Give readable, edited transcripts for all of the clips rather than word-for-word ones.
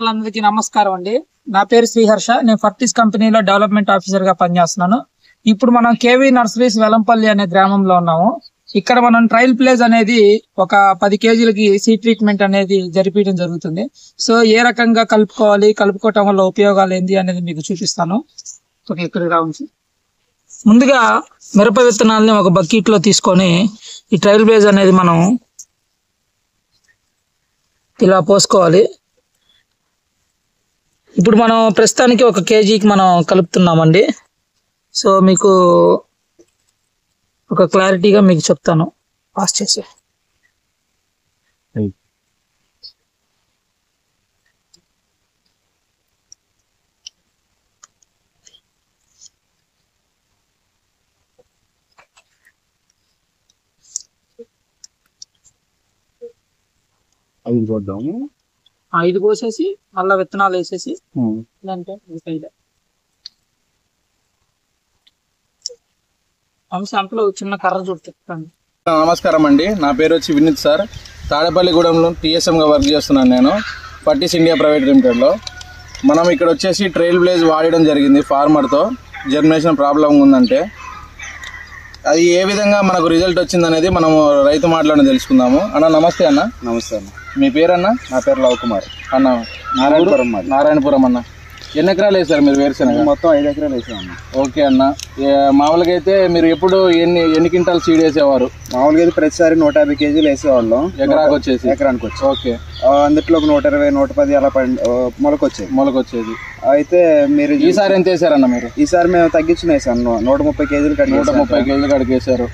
అందరికీ నమస్కారం అండి. నా పేరు శ్రీహర్ష. నేను ఫర్టిస్ కంపెనీలో డెవలప్మెంట్ ఆఫీసర్ గా పనిచేస్తున్నాను. ఇప్పుడు మనం కేవీ నర్సరీస్ వెలంపల్లి అనే గ్రామంలో ఉన్నాము. ఇక్కడ మనం ట్రయల్ ప్లేస్ అనేది ఒక 10 కేజీలకి సీడ్ ట్రీట్మెంట్ అనేది జరిపించడం జరుగుతుంది. సో ఏ రకంగా కలుపుకోవటం వల్ల ఉపయోగాలు ఏంటి అనేది మీకు చూపిస్తాను. ఓకే, ఇక్కడ రావచ్చు. ముందుగా మిరప విత్తనాలని ఒక బకెట్ లో తీసుకొని ఈ ట్రయల్ ప్లేస్ అనేది మనం ఇలా పోసుకోవాలి. ఇప్పుడు మనం ప్రస్తుతానికి 1 కేజీకి మనం కలుపుతున్నామండి. సో మీకు ఒక క్లారిటీగా మీకు చెప్తాను. పాస్ చేసి ఐదు పోసేసి మళ్ళా విత్తనాలు వేసేసి అంతలో చిన్న కర్ర చుట్టాను. నమస్కారం అండి, నా పేరు వచ్చి వినీత్ సార్. తాడేపల్లిగూడెంలో టీఎస్ఎంగా వర్క్ చేస్తున్నాను నేను, ఫర్టిస్ ఇండియా ప్రైవేట్ లిమిటెడ్లో. మనం ఇక్కడ వచ్చేసి ట్రయల్ ప్లేస్ వాడడం జరిగింది. ఫార్మర్తో జర్మినేషన్ ప్రాబ్లం ఉందంటే అది ఏ విధంగా మనకు రిజల్ట్ వచ్చింది అనేది మనము రైతు మాటలను తెలుసుకుందాము. అన్న నమస్తే. అన్న నమస్తే అన్న. మీ పేరన్నా? నా పేరు లవ్ కుమార్ అన్న. నారాయణపురం అన్న. ఎన్ని ఎకరాలు వేసారు మీరు వేరుశనగ? మొత్తం 5 ఎకరాలు వేసాం అన్న. ఓకే అన్న. మామూలుగా అయితే మీరు ఎప్పుడు ఎన్ని క్వింటాల్ సీడ్ వేసేవారు? మామూలుగా అయితే ప్రతిసారి 150 కేజీలు వేసేవాళ్ళం ఎకరానికి వచ్చి. ఓకే. అందులో ఒక 120, 110 అలా మొలకొచ్చేది. అయితే మీరు ఈసారి ఎంత వేసారన్న మీరు? ఈసారి మేము తగ్గించిన వేసాం. 130 కేజీలు 130 కేజీలు కాడికి వేసారు.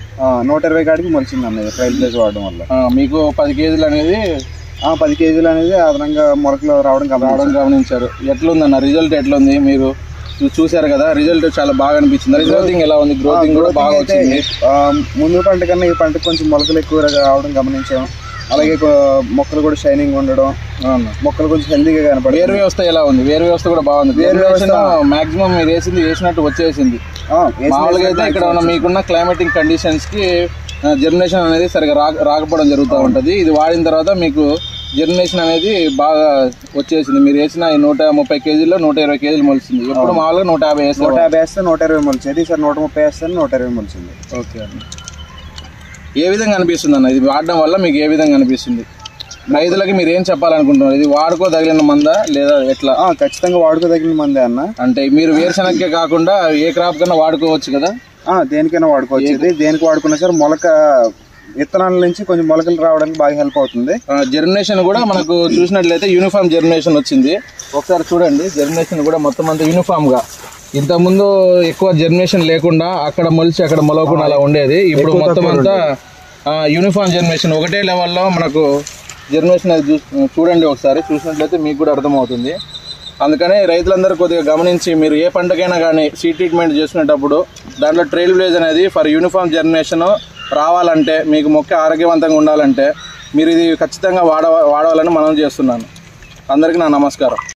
120 కాడికి మొలిచింది అన్నది ట్రయల్ ప్లేస్ వాడడం వల్ల. మీకు 10 కేజీలు అనేది 10 కేజీలు అనేది అదనంగా మొలకలు రావడం గమనించారు. ఎట్లుందన్న రిజల్ట్? ఎట్లుంది? మీరు చూసారు కదా, రిజల్ట్ చాలా బాగా అనిపించింది. గ్రోతింగ్ ఎలా ఉంది? గ్రోతింగ్ కూడా బాగా వచ్చింది. ముందు పంట కన్నా ఈ పంటకు కొంచెం మొలకలు ఎక్కువ రావడం గమనించాం. అలాగే మొక్కలు కూడా షైనింగ్ ఉండడం, మొక్కలు కొంచెం హెల్దీగా కనపడి. వేరు వ్యవస్థ ఎలా ఉంది? వేరు వ్యవస్థ కూడా బాగుంది. వేరు వ్యవస్థ మాక్సిమం మీరు వేసినట్టు వచ్చేసింది. మామూలుగా అయితే ఇక్కడ మీకున్న క్లైమేటిక్ కండిషన్స్ కి జర్మినేషన్ అనేది సరిగా రాకపోవడం జరుగుతూ ఉంటుంది. ఇది వాడిన తర్వాత మీకు జర్మినేషన్ అనేది బాగా వచ్చేసింది. మీరు వేసిన 130 కేజీల్లో 120 కేజీలు మొలిచింది. ఎప్పుడు మామూలుగా 150 వేస్తే 120 మొలిచేది. ఈసారి 130 వేస్తే 120 మొలిచింది. ఓకే అన్న. ఏ విధంగా అనిపిస్తుంది అన్న ఇది వాడడం వల్ల? మీకు ఏ విధంగా అనిపిస్తుంది? రైతులకి మీరు ఏం చెప్పాలనుకుంటున్నారు? ఇది వాడుకోదగిన మందా లేదా ఎట్లా? ఖచ్చితంగా వాడుకోదగిన మందే అన్న. అంటే మీరు వేరుశనగకే కాకుండా ఏ క్రాప్ కన్నా వాడుకోవచ్చు కదా? దేనికైనా వాడుకోవచ్చు. దేనికి వాడుకున్నా సరే మొలక విత్తనాల నుంచి కొంచెం మొలకలు రావడానికి బాగా హెల్ప్ అవుతుంది. జర్మినేషన్ కూడా మనకు చూసినట్లయితే యూనిఫామ్ జర్మినేషన్ వచ్చింది. ఒకసారి చూడండి, జర్మినేషన్ కూడా మొత్తం అంతా యూనిఫామ్ గా. ఇంతకుముందు ఎక్కువ జర్మినేషన్ లేకుండా అక్కడ మొలిచి అక్కడ మొలవకుండా అలా ఉండేది. ఇప్పుడు మొత్తం అంతా యూనిఫామ్ జర్మినేషన్ ఒకటే లెవెల్లో మనకు జర్మినేషన్ అది చూడండి. ఒకసారి చూసినట్లయితే మీకు కూడా అర్థమవుతుంది. అందుకని రైతులందరూ కొద్దిగా గమనించి మీరు ఏ పంటకైనా కానీ సీడ్ ట్రీట్మెంట్ చేసుకునేటప్పుడు దాంట్లో ట్రయల్ ప్లేస్ అనేది ఫర్ యూనిఫామ్ జర్మినేషన్ రావాలంటే, మీకు మొక్క ఆరోగ్యవంతంగా ఉండాలంటే మీరు ఇది ఖచ్చితంగా వాడాలని మనం చేస్తున్నాను. అందరికీ నా నమస్కారం.